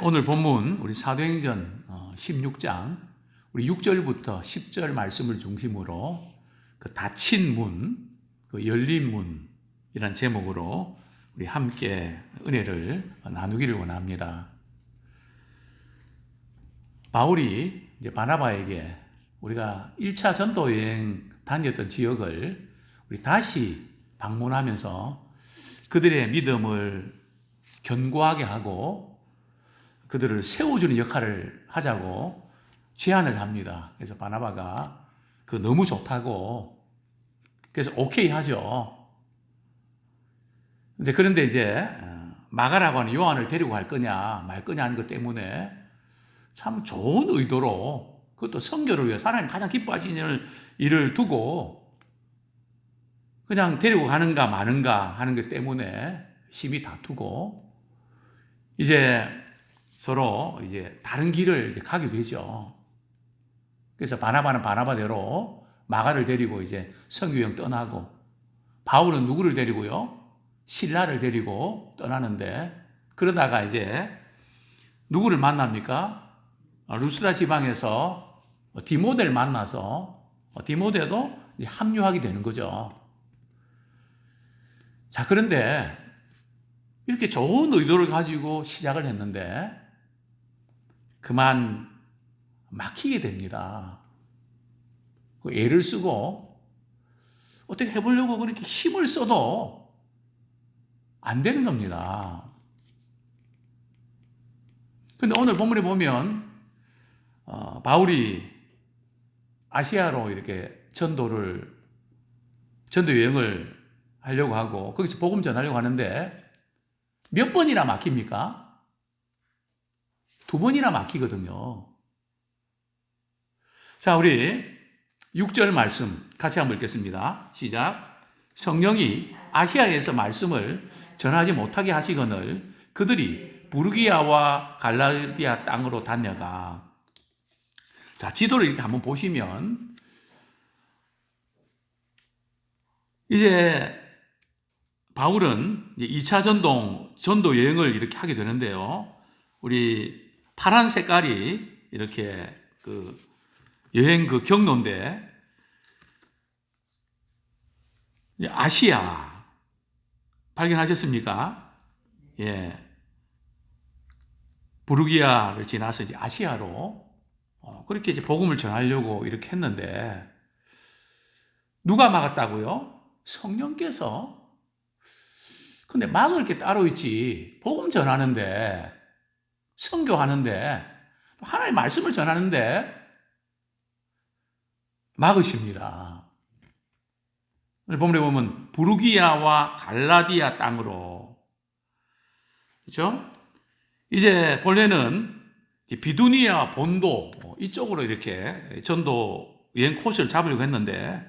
오늘 본문 우리 사도행전 16장 우리 6절부터 10절 말씀을 중심으로 그 닫힌 문, 그 열린 문이란 제목으로 우리 함께 은혜를 나누기를 원합니다. 바울이 이제 바나바에게 우리가 1차 전도 여행 다녔던 지역을 우리 다시 방문하면서 그들의 믿음을 견고하게 하고 그들을 세워주는 역할을 하자고 제안을 합니다. 그래서 바나바가 그 너무 좋다고 그래서 오케이 하죠. 그런데 이제 마가라고 하는 요한을 데리고 갈 거냐 말 거냐 하는 것 때문에 참 좋은 의도로 그것도 선교를 위해 하나님 가장 기뻐하시는 일을 두고 그냥 데리고 가는가 마는가 하는 것 때문에 심히 다투고 이제 서로 이제 다른 길을 이제 가게 되죠. 그래서 바나바는 바나바대로 마가를 데리고 이제 선교여행 떠나고 바울은 누구를 데리고요? 실라를 데리고 떠나는데 그러다가 이제 누구를 만납니까? 루스드라 지방에서 디모데를 만나서 디모데도 이제 합류하게 되는 거죠. 자, 그런데 이렇게 좋은 의도를 가지고 시작을 했는데 그만 막히게 됩니다. 애를 쓰고 어떻게 해보려고 그렇게 힘을 써도 안 되는 겁니다. 그런데 오늘 본문에 보면 바울이 아시아로 이렇게 전도 여행을 하려고 하고 거기서 복음 전하려고 하는데 몇 번이나 막힙니까? 2번이나 막히거든요. 자, 우리 6절 말씀 같이 한번 읽겠습니다. 시작. 성령이 아시아에서 말씀을 전하지 못하게 하시거늘 그들이 부르기아와 갈라디아 땅으로 다녀가. 자, 지도를 이렇게 한번 보시면 이제 바울은 2차 전도 여행을 이렇게 하게 되는데요. 우리 파란 색깔이 이렇게 그 여행 그 경로인데 아시아 발견하셨습니까? 예. 부르기아를 지나서 이제 아시아로 그렇게 이제 복음을 전하려고 이렇게 했는데 누가 막았다고요? 성령께서. 근데 막을 게 따로 있지. 복음 전하는데 선교하는데 하나님의 말씀을 전하는데 막으십니다. 오늘 본문에 보면 부르기아와 갈라디아 땅으로, 그렇죠? 이제 본래는 비두니아 본도 이쪽으로 이렇게 전도 여행 코스를 잡으려고 했는데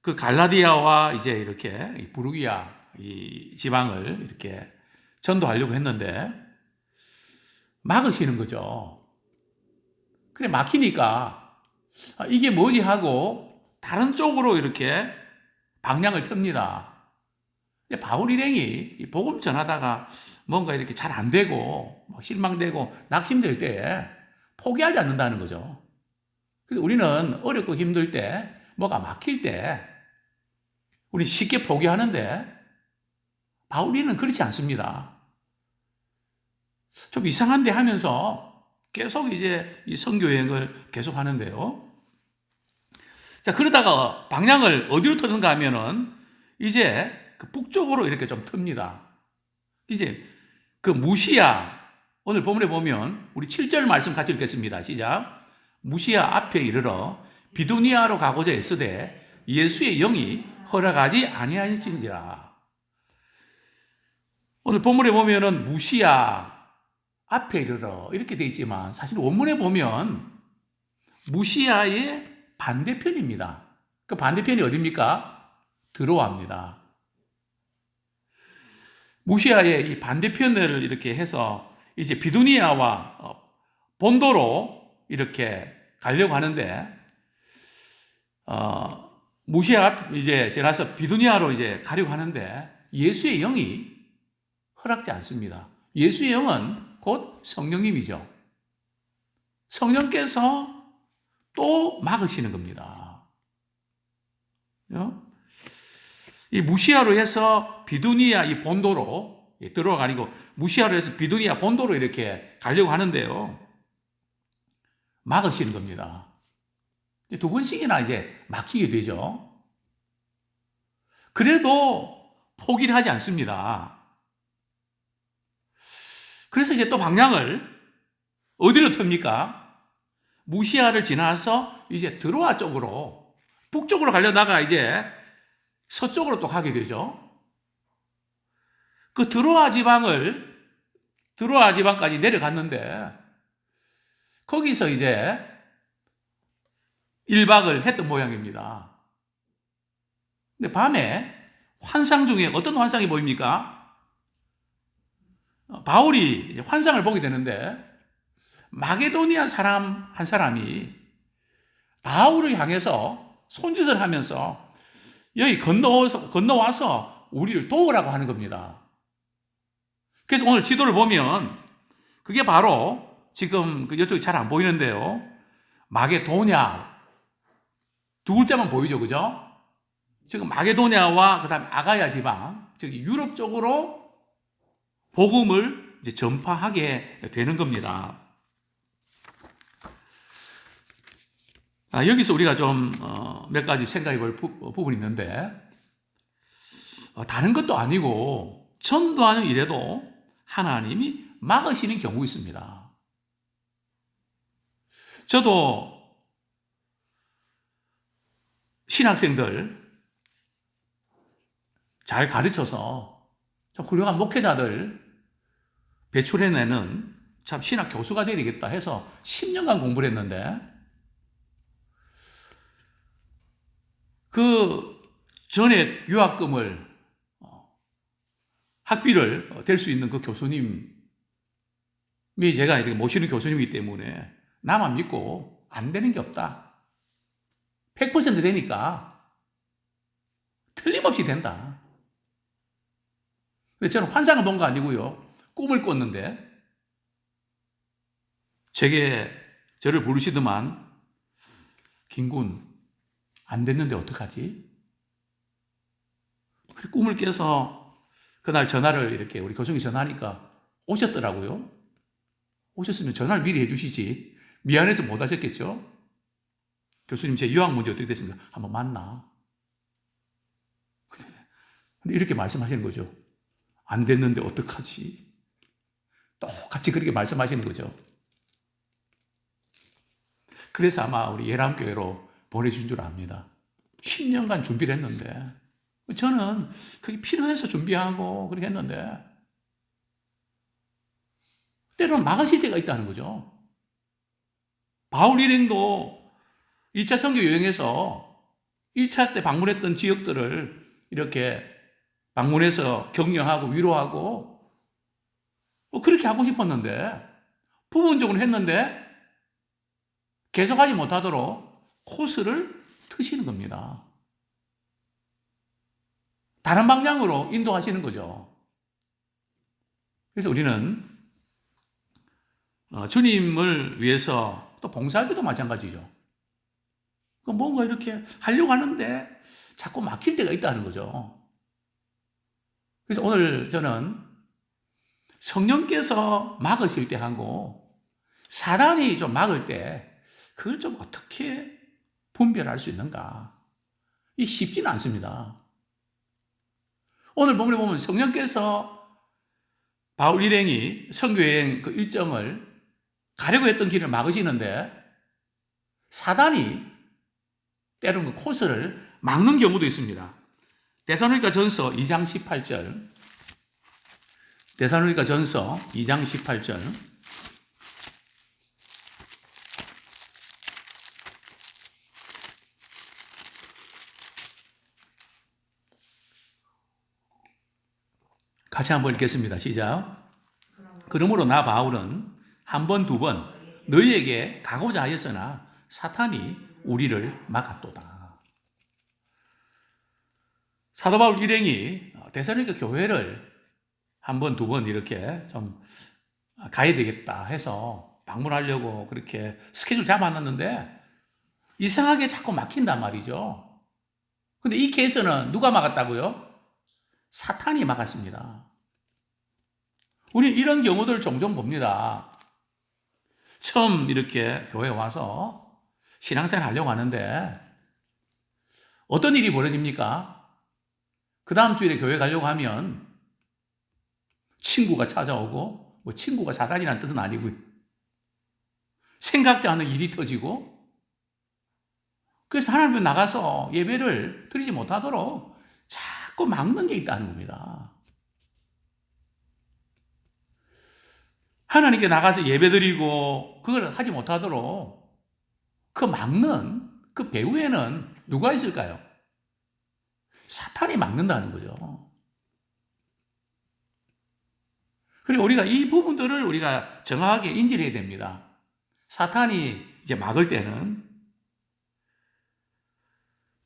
그 갈라디아와 이제 이렇게 부르기아 이 지방을 이렇게 전도하려고 했는데 막으시는 거죠. 그래, 막히니까 이게 뭐지 하고 다른 쪽으로 이렇게 방향을 틉니다. 바울 일행이 복음 전하다가 뭔가 이렇게 잘 안 되고 실망되고 낙심될 때 포기하지 않는다는 거죠. 그래서 우리는 어렵고 힘들 때 뭐가 막힐 때 우리 쉽게 포기하는데 바울이는 그렇지 않습니다. 좀 이상한데 하면서 계속 이제 이 선교 여행을 계속 하는데요. 자, 그러다가 방향을 어디로 트는가 하면은 이제 그 북쪽으로 이렇게 좀 틉니다. 이제 그 무시아, 오늘 본문에 보면 우리 7절 말씀 같이 읽겠습니다. 시작. 무시아 앞에 이르러 비두니아로 가고자 애쓰되 예수의 영이 허락하지 아니하신지라. 오늘 본문에 보면은 무시아 앞에 이르러 이렇게 되어 있지만 사실 원문에 보면 무시아의 반대편입니다. 그 반대편이 어디입니까? 드로아입니다. 무시아의 이 반대편을 이렇게 해서 이제 비두니아와 본도로 이렇게 가려고 하는데 무시아 이제 지나서 비두니아로 이제 가려고 하는데 예수의 영이 허락지 않습니다. 예수의 영은 곧 성령님이죠. 성령께서 또 막으시는 겁니다. 이 무시아로 해서 비두니아 이 본도로 들어가 아니고 무시아로 해서 비두니아 본도로 이렇게 가려고 하는데요. 막으시는 겁니다. 두 번씩이나 이제 막히게 되죠. 그래도 포기를 하지 않습니다. 그래서 이제 또 방향을 어디로 틉니까? 무시아를 지나서 이제 드로아 쪽으로, 북쪽으로 가려다가 이제 서쪽으로 또 가게 되죠. 그 드로아 지방까지 내려갔는데, 거기서 이제 1박을 했던 모양입니다. 근데 밤에 환상 중에 어떤 환상이 보입니까? 바울이 이제 환상을 보게 되는데, 마게도니아 사람 한 사람이 바울을 향해서 손짓을 하면서 여기 건너와서 우리를 도우라고 하는 겁니다. 그래서 오늘 지도를 보면 그게 바로 지금 이쪽이 잘 안 보이는데요. 마게도냐 두 글자만 보이죠, 그죠? 지금 마게도냐와 그다음에 아가야 지방, 즉 유럽 쪽으로 복음을 이제 전파하게 되는 겁니다. 여기서 우리가 좀 몇 가지 생각해 볼 부분이 있는데, 다른 것도 아니고 전도하는 일에도 하나님이 막으시는 경우 있습니다. 저도 신학생들 잘 가르쳐서 좀 훌륭한 목회자들 배출해내는 참 신학 교수가 되겠다 해서 10년간 공부를 했는데, 그 전에 유학금을 학비를 댈 수 있는 그 교수님이 제가 이렇게 모시는 교수님이기 때문에 나만 믿고 안 되는 게 없다. 100% 되니까 틀림없이 된다. 저는 환상을 본 거 아니고요. 꿈을 꿨는데 제게 저를 부르시더만, 김군 안 됐는데 어떡하지? 꿈을 깨서 그날 전화를 이렇게 우리 교수님이 전화하니까 오셨더라고요. 오셨으면 전화를 미리 해주시지. 미안해서 못 하셨겠죠? 교수님, 제 유학 문제 어떻게 됐습니까? 한번 만나. 근데 이렇게 말씀하시는 거죠. 안 됐는데 어떡하지? 똑같이 그렇게 말씀하시는 거죠. 그래서 아마 우리 예람교회로 보내준 줄 압니다. 10년간 준비를 했는데, 저는 그게 필요해서 준비하고 그렇게 했는데, 때로는 막으실 때가 있다는 거죠. 바울 일행도 2차 선교 여행에서 1차 때 방문했던 지역들을 이렇게 방문해서 격려하고 위로하고 그렇게 하고 싶었는데, 부분적으로 했는데 계속하지 못하도록 코스를 트시는 겁니다. 다른 방향으로 인도하시는 거죠. 그래서 우리는 주님을 위해서 또 봉사할 때도 마찬가지죠. 뭔가 이렇게 하려고 하는데 자꾸 막힐 때가 있다는 거죠. 그래서 오늘 저는 성령께서 막으실 때 하고 사단이 좀 막을 때 그걸 좀 어떻게 분별할 수 있는가? 이 쉽지는 않습니다. 오늘 본문에 보면 성령께서 바울 일행이 선교여행 그 일정을 가려고 했던 길을 막으시는데, 사단이 때로는 그 코스를 막는 경우도 있습니다. 데살로니가 전서 2장 18절. 데살로니가 전서 2장 18절. 같이 한번 읽겠습니다. 시작. 그러므로 나 바울은 한 번, 두 번 너희에게 가고자 하였으나 사탄이 우리를 막았도다. 사도 바울 일행이 데살로니가 교회를 한 번, 두 번 이렇게 좀 가야 되겠다 해서 방문하려고 그렇게 스케줄 잡아놨는데 이상하게 자꾸 막힌단 말이죠. 근데 이 케이스는 누가 막았다고요? 사탄이 막았습니다. 우리 이런 경우들 종종 봅니다. 처음 이렇게 교회 와서 신앙생활 하려고 하는데 어떤 일이 벌어집니까? 그 다음 주일에 교회 가려고 하면 친구가 찾아오고, 뭐 친구가 사단이라는 뜻은 아니고요. 생각지 않은 일이 터지고, 그래서 하나님 앞에 나가서 예배를 드리지 못하도록 자꾸 막는 게 있다는 겁니다. 하나님께 나가서 예배 드리고 그걸 하지 못하도록 그 막는 그 배후에는 누가 있을까요? 사탄이 막는다는 거죠. 그리고 우리가 이 부분들을 우리가 정확하게 인지를 해야 됩니다. 사탄이 이제 막을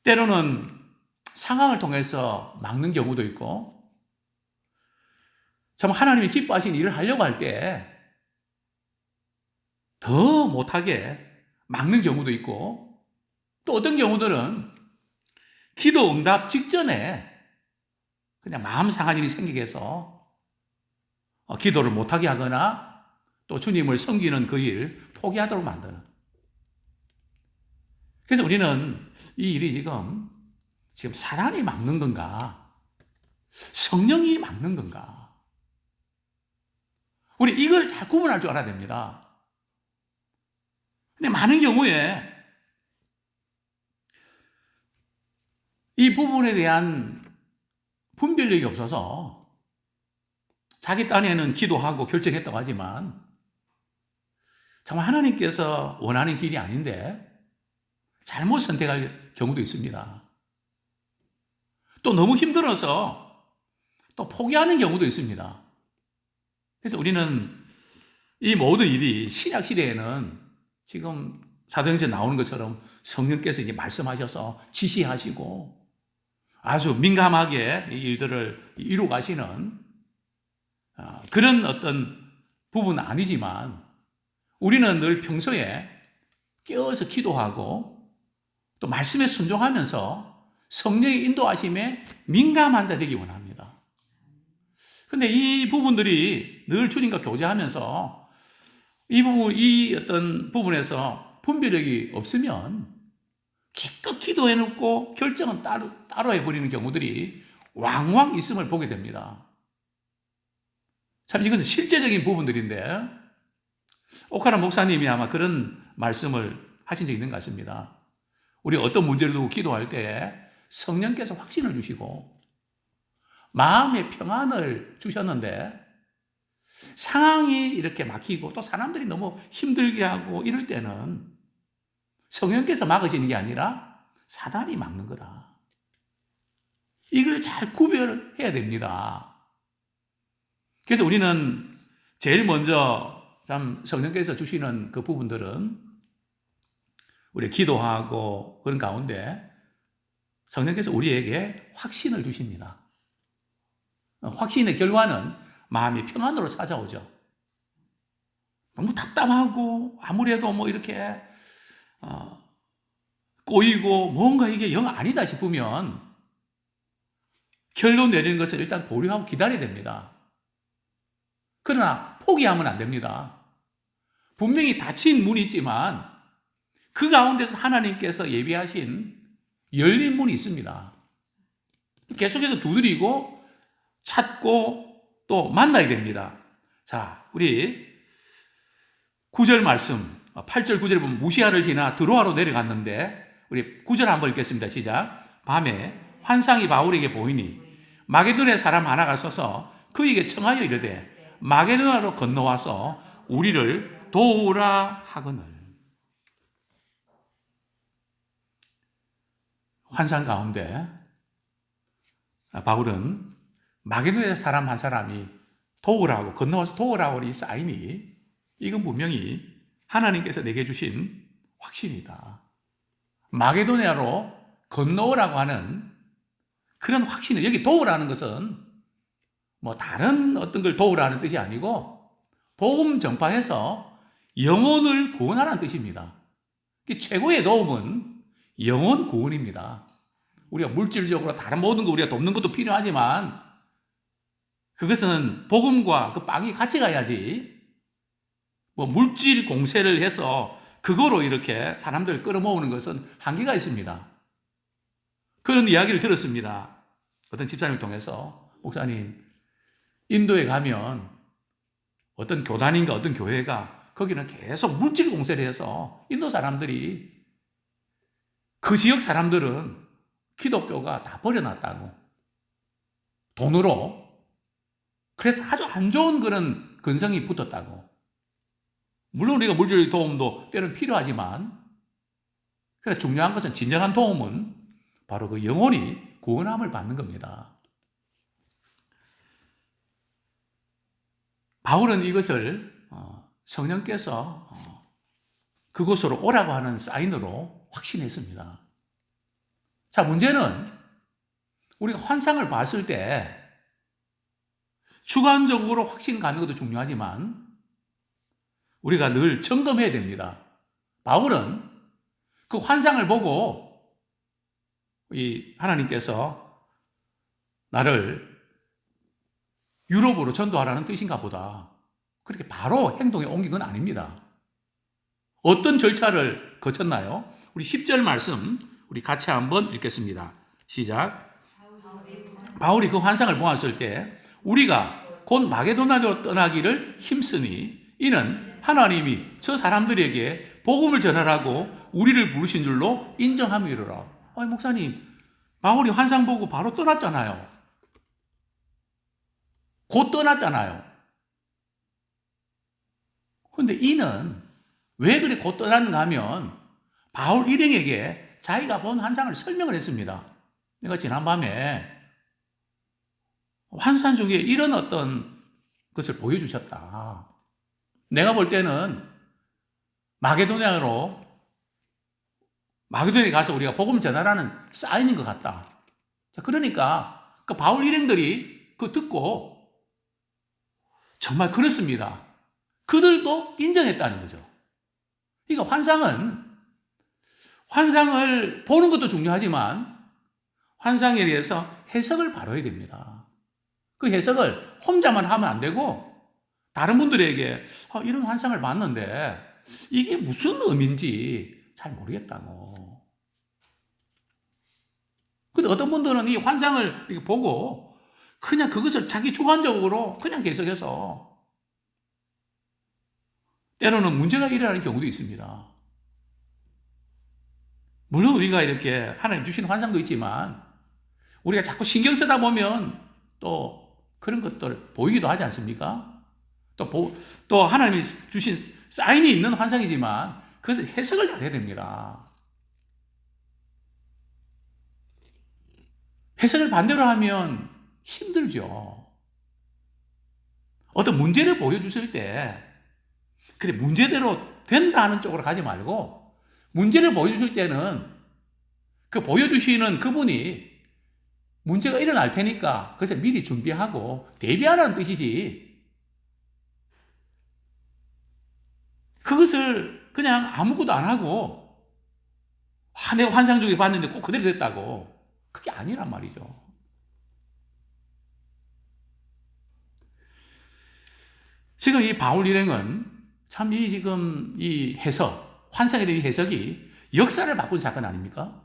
때로는 상황을 통해서 막는 경우도 있고, 참 하나님이 기뻐하시는 일을 하려고 할 때 더 못하게 막는 경우도 있고, 또 어떤 경우들은 기도 응답 직전에 그냥 마음 상한 일이 생기게 해서 기도를 못하게 하거나 또 주님을 섬기는 그 일 포기하도록 만드는. 그래서 우리는 이 일이 지금 사단이 막는 건가? 성령이 막는 건가? 우리 이걸 잘 구분할 줄 알아야 됩니다. 근데 많은 경우에 이 부분에 대한 분별력이 없어서 자기 딴에는 기도하고 결정했다고 하지만 정말 하나님께서 원하는 길이 아닌데 잘못 선택할 경우도 있습니다. 또 너무 힘들어서 또 포기하는 경우도 있습니다. 그래서 우리는 이 모든 일이 신약 시대에는 지금 사도행전에 나오는 것처럼 성령께서 이제 말씀하셔서 지시하시고 아주 민감하게 이 일들을 이루어 가시는 그런 어떤 부분은 아니지만 우리는 늘 평소에 깨어서 기도하고 또 말씀에 순종하면서 성령의 인도하심에 민감한 자 되기 원합니다. 그런데 이 부분들이 늘 주님과 교제하면서 이 어떤 부분에서 분별력이 없으면 기껏 기도해놓고 결정은 따로 해버리는 경우들이 왕왕 있음을 보게 됩니다. 참 이것은 실제적인 부분들인데 오카라 목사님이 아마 그런 말씀을 하신 적이 있는 것 같습니다. 우리 어떤 문제를 두고 기도할 때 성령께서 확신을 주시고 마음의 평안을 주셨는데 상황이 이렇게 막히고 또 사람들이 너무 힘들게 하고 이럴 때는 성령께서 막으시는 게 아니라 사단이 막는 거다. 이걸 잘 구별해야 됩니다. 그래서 우리는 제일 먼저 참 성령께서 주시는 그 부분들은 우리 기도하고 그런 가운데 성령께서 우리에게 확신을 주십니다. 확신의 결과는 마음이 평안으로 찾아오죠. 너무 답답하고 아무래도 뭐 이렇게 꼬이고 뭔가 이게 영 아니다 싶으면 결론 내리는 것을 일단 보류하고 기다려야 됩니다. 그러나 포기하면 안 됩니다. 분명히 닫힌 문이 있지만 그 가운데서 하나님께서 예비하신 열린 문이 있습니다. 계속해서 두드리고 찾고 또 만나야 됩니다. 자, 우리 9절 말씀, 8절 9절 보면 무시아를 지나 드로아로 내려갔는데 우리 9절 한번 읽겠습니다. 시작. 밤에 환상이 바울에게 보이니 마게도네 사람 하나가 서서 그에게 청하여 이르되 마게도나로 건너와서 우리를 도우라 하거늘. 환상 가운데 바울은 마게도네 사람 한 사람이 도우라고 건너와서 도우라고 이 사인이 이건 분명히 하나님께서 내게 주신 확신이다. 마게도냐로 건너오라고 하는 그런 확신을 여기 도우라는 것은 뭐 다른 어떤 걸 도우라는 뜻이 아니고 복음 전파해서 영혼을 구원하라는 뜻입니다. 최고의 도움은 영혼 구원입니다. 우리가 물질적으로 다른 모든 거 우리가 돕는 것도 필요하지만 그것은 복음과 그 빵이 같이 가야지 뭐 물질 공세를 해서 그거로 이렇게 사람들을 끌어모으는 것은 한계가 있습니다. 그런 이야기를 들었습니다. 어떤 집사님을 통해서 목사님, 인도에 가면 어떤 교단인가 어떤 교회가 거기는 계속 물질 공세를 해서 인도 사람들이 그 지역 사람들은 기독교가 다 버려놨다고 돈으로 그래서 아주 안 좋은 그런 근성이 붙었다고. 물론 우리가 물질 도움도 때로는 필요하지만 그래서 중요한 것은 진정한 도움은 바로 그 영혼이 구원함을 받는 겁니다. 바울은 이것을 성령께서 그곳으로 오라고 하는 사인으로 확신했습니다. 자, 문제는 우리가 환상을 봤을 때 주관적으로 확신 가는 것도 중요하지만 우리가 늘 점검해야 됩니다. 바울은 그 환상을 보고 이 하나님께서 나를 유럽으로 전도하라는 뜻인가 보다. 그렇게 바로 행동에 옮긴 건 아닙니다. 어떤 절차를 거쳤나요? 우리 10절 말씀 우리 같이 한번 읽겠습니다. 시작. 바울이 그 환상을 보았을 때 우리가 곧 마게도나로 떠나기를 힘쓰니 이는 하나님이 저 사람들에게 복음을 전하라고 우리를 부르신 줄로 인정함이로라. 아니 목사님, 바울이 환상 보고 바로 떠났잖아요. 곧 떠났잖아요. 그런데 이는 왜 그래 곧 떠났는가 하면 바울 일행에게 자기가 본 환상을 설명을 했습니다. 내가 지난밤에 환상 중에 이런 어떤 것을 보여주셨다. 내가 볼 때는 마게도냐에 가서 우리가 복음 전하라는 사인인 것 같다. 자, 그러니까 그 바울 일행들이 그 듣고 정말 그렇습니다. 그들도 인정했다는 거죠. 그러니까 환상을 보는 것도 중요하지만 환상에 대해서 해석을 바로 해야 됩니다. 그 해석을 혼자만 하면 안 되고 다른 분들에게 이런 환상을 봤는데 이게 무슨 의미인지 잘 모르겠다고. 근데 어떤 분들은 이 환상을 이렇게 보고 그냥 그것을 자기 주관적으로 그냥 해석해서 때로는 문제가 일어나는 경우도 있습니다. 물론 우리가 이렇게 하나님 주신 환상도 있지만 우리가 자꾸 신경 쓰다 보면 또 그런 것들 보이기도 하지 않습니까? 또 하나님이 주신 사인이 있는 환상이지만 그것을 해석을 잘 해야 됩니다. 해석을 반대로 하면 힘들죠. 어떤 문제를 보여주실 때 그래 문제대로 된다는 쪽으로 가지 말고 문제를 보여주실 때는 그 보여주시는 그분이 문제가 일어날 테니까 그래서 미리 준비하고 대비하라는 뜻이지 그것을 그냥 아무것도 안 하고 내가 환상 중에 봤는데 꼭 그대로 됐다고 그게 아니란 말이죠. 지금 이 바울 일행은 참 지금 이 해석, 환상에 대한 해석이 역사를 바꾼 사건 아닙니까?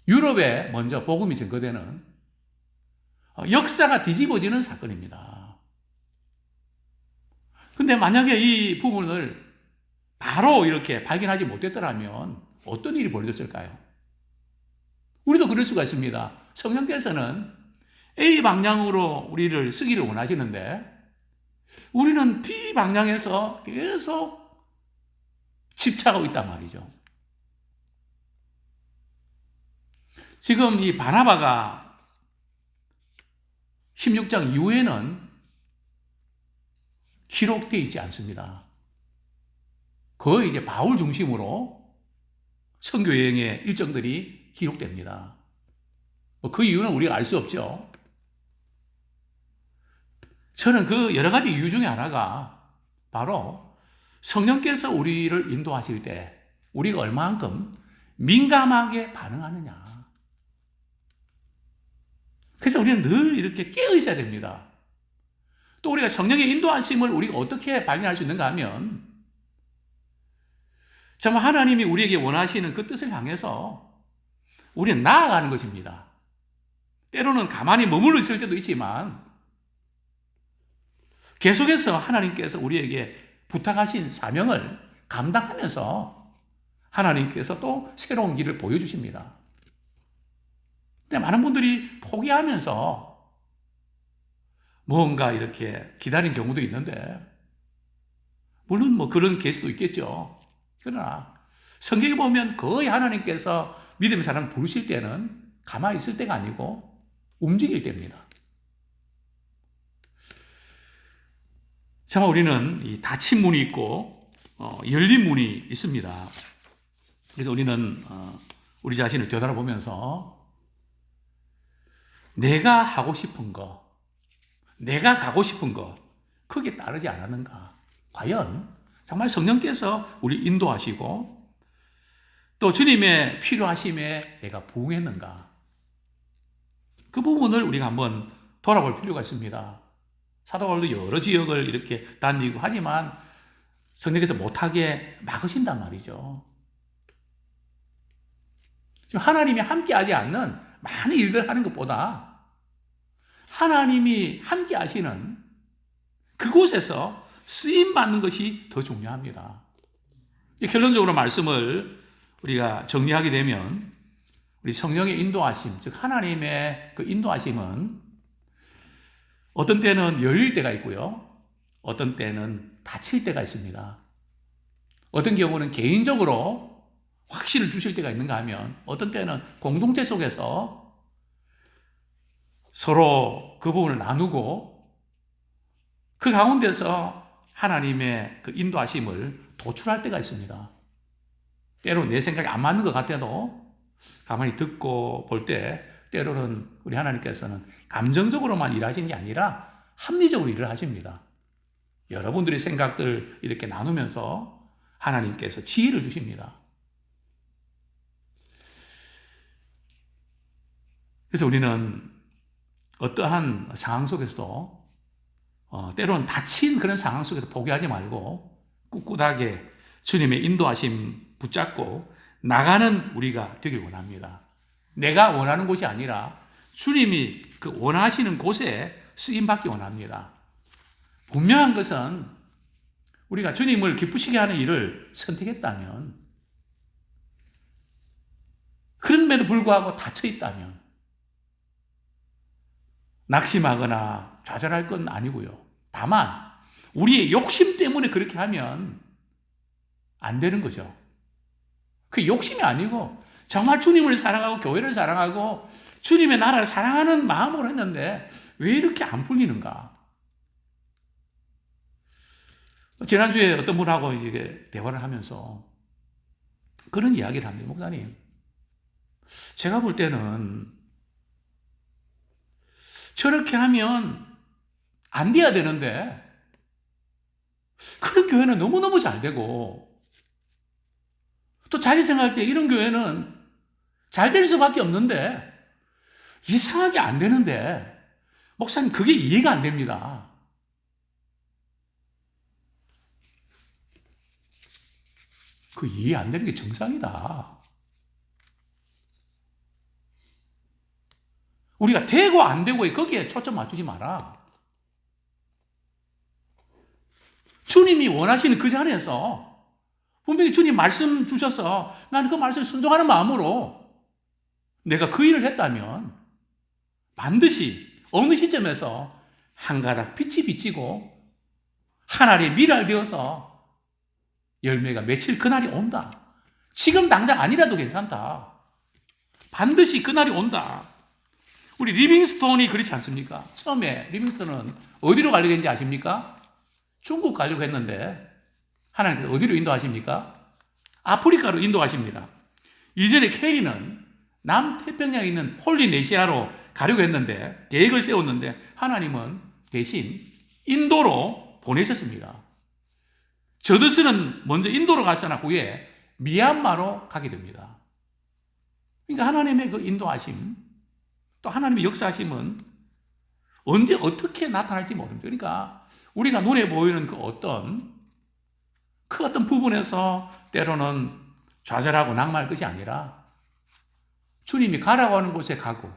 유럽에 먼저 복음이 전거되는 역사가 뒤집어지는 사건입니다. 근데 만약에 이 부분을 바로 이렇게 발견하지 못했더라면 어떤 일이 벌어졌을까요? 우리도 그럴 수가 있습니다. 성령께서는 A 방향으로 우리를 쓰기를 원하시는데 우리는 B 방향에서 계속 집착하고 있단 말이죠. 지금 이 바나바가 16장 이후에는 기록되어 있지 않습니다. 거의 이제 바울 중심으로 선교 여행의 일정들이 기록됩니다. 그 이유는 우리가 알 수 없죠. 저는 그 여러 가지 이유 중에 하나가 바로 성령께서 우리를 인도하실 때 우리가 얼마만큼 민감하게 반응하느냐. 그래서 우리는 늘 이렇게 깨어 있어야 됩니다. 또 우리가 성령의 인도하심을 우리가 어떻게 발견할 수 있는가 하면 정말 하나님이 우리에게 원하시는 그 뜻을 향해서 우리는 나아가는 것입니다. 때로는 가만히 머물러 있을 때도 있지만 계속해서 하나님께서 우리에게 부탁하신 사명을 감당하면서 하나님께서 또 새로운 길을 보여주십니다. 근데 많은 분들이 포기하면서 뭔가 이렇게 기다린 경우도 있는데, 물론 뭐 그런 케이스도 있겠죠. 그러나 성경에 보면 거의 하나님께서 믿음의 사람을 부르실 때는 가만히 있을 때가 아니고 움직일 때입니다. 참 우리는 이 닫힌 문이 있고 열린 문이 있습니다. 그래서 우리는 우리 자신을 되돌아보면서 내가 하고 싶은 거, 내가 가고 싶은 거 거기에 따르지 않았는가? 과연 정말 성령께서 우리 인도하시고 또 주님의 필요하심에 내가 부응했는가? 그 부분을 우리가 한번 돌아볼 필요가 있습니다. 사도 바울도 여러 지역을 이렇게 다니고 하지만 성령께서 못하게 막으신단 말이죠. 지금 하나님이 함께하지 않는 많은 일들을 하는 것보다 하나님이 함께 하시는 그곳에서 쓰임받는 것이 더 중요합니다. 결론적으로 말씀을 우리가 정리하게 되면 우리 성령의 인도하심, 즉 하나님의 그 인도하심은 어떤 때는 열릴 때가 있고요. 어떤 때는 닫힐 때가 있습니다. 어떤 경우는 개인적으로 확신을 주실 때가 있는가 하면 어떤 때는 공동체 속에서 서로 그 부분을 나누고 그 가운데서 하나님의 그 인도하심을 도출할 때가 있습니다. 때로 내 생각이 안 맞는 것 같아도 가만히 듣고 볼 때 때로는 우리 하나님께서는 감정적으로만 일하시는 게 아니라 합리적으로 일을 하십니다. 여러분들의 생각들 이렇게 나누면서 하나님께서 지혜를 주십니다. 그래서 우리는 어떠한 상황 속에서도 때로는 다친 그런 상황 속에서 포기하지 말고 꿋꿋하게 주님의 인도하심 붙잡고 나가는 우리가 되길 원합니다. 내가 원하는 곳이 아니라 주님이 그 원하시는 곳에 쓰임받기 원합니다. 분명한 것은 우리가 주님을 기쁘시게 하는 일을 선택했다면, 그런데도 불구하고 닫혀 있다면 낙심하거나 좌절할 건 아니고요. 다만 우리의 욕심 때문에 그렇게 하면 안 되는 거죠. 그 욕심이 아니고 정말 주님을 사랑하고 교회를 사랑하고 주님의 나라를 사랑하는 마음으로 했는데 왜 이렇게 안 풀리는가? 지난주에 어떤 분하고 이제 대화를 하면서 그런 이야기를 합니다. 목사님, 제가 볼 때는 저렇게 하면 안 돼야 되는데 그런 교회는 너무너무 잘 되고 또 자기 생각할 때 이런 교회는 잘 될 수밖에 없는데 이상하게 안 되는데 목사님 그게 이해가 안 됩니다. 그 이해 안 되는 게 정상이다. 우리가 되고 안 되고에 거기에 초점 맞추지 마라. 주님이 원하시는 그 자리에서 분명히 주님 말씀 주셔서 나는 그 말씀에 순종하는 마음으로 내가 그 일을 했다면 반드시 어느 시점에서 한 가닥 빛이 비치고 한 알이 밀알되어서 열매가 맺힐 그날이 온다. 지금 당장 아니라도 괜찮다. 반드시 그날이 온다. 우리 리빙스톤이 그렇지 않습니까? 처음에 리빙스톤은 어디로 가려고 했는지 아십니까? 중국 가려고 했는데 하나님께서 어디로 인도하십니까? 아프리카로 인도하십니다. 이전에 케리는 남태평양에 있는 폴리네시아로 가려고 했는데 계획을 세웠는데 하나님은 대신 인도로 보내셨습니다. 저드스는 먼저 인도로 갔으나 후에 미얀마로 가게 됩니다. 그러니까 하나님의 그 인도하심, 또 하나님의 역사하심은 언제 어떻게 나타날지 모릅니다. 그러니까 우리가 눈에 보이는 그 어떤 부분에서 때로는 좌절하고 낙마할 것이 아니라 주님이 가라고 하는 곳에 가고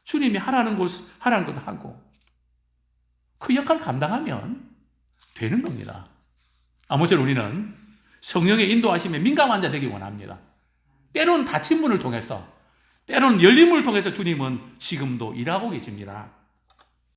주님이 하라는 것도 하고 그 역할을 감당하면 되는 겁니다. 아무쪼록 우리는 성령의 인도하심에 민감한 자 되기 원합니다. 때로는 닫힌 문을 통해서, 때로는 열린 문을 통해서 주님은 지금도 일하고 계십니다.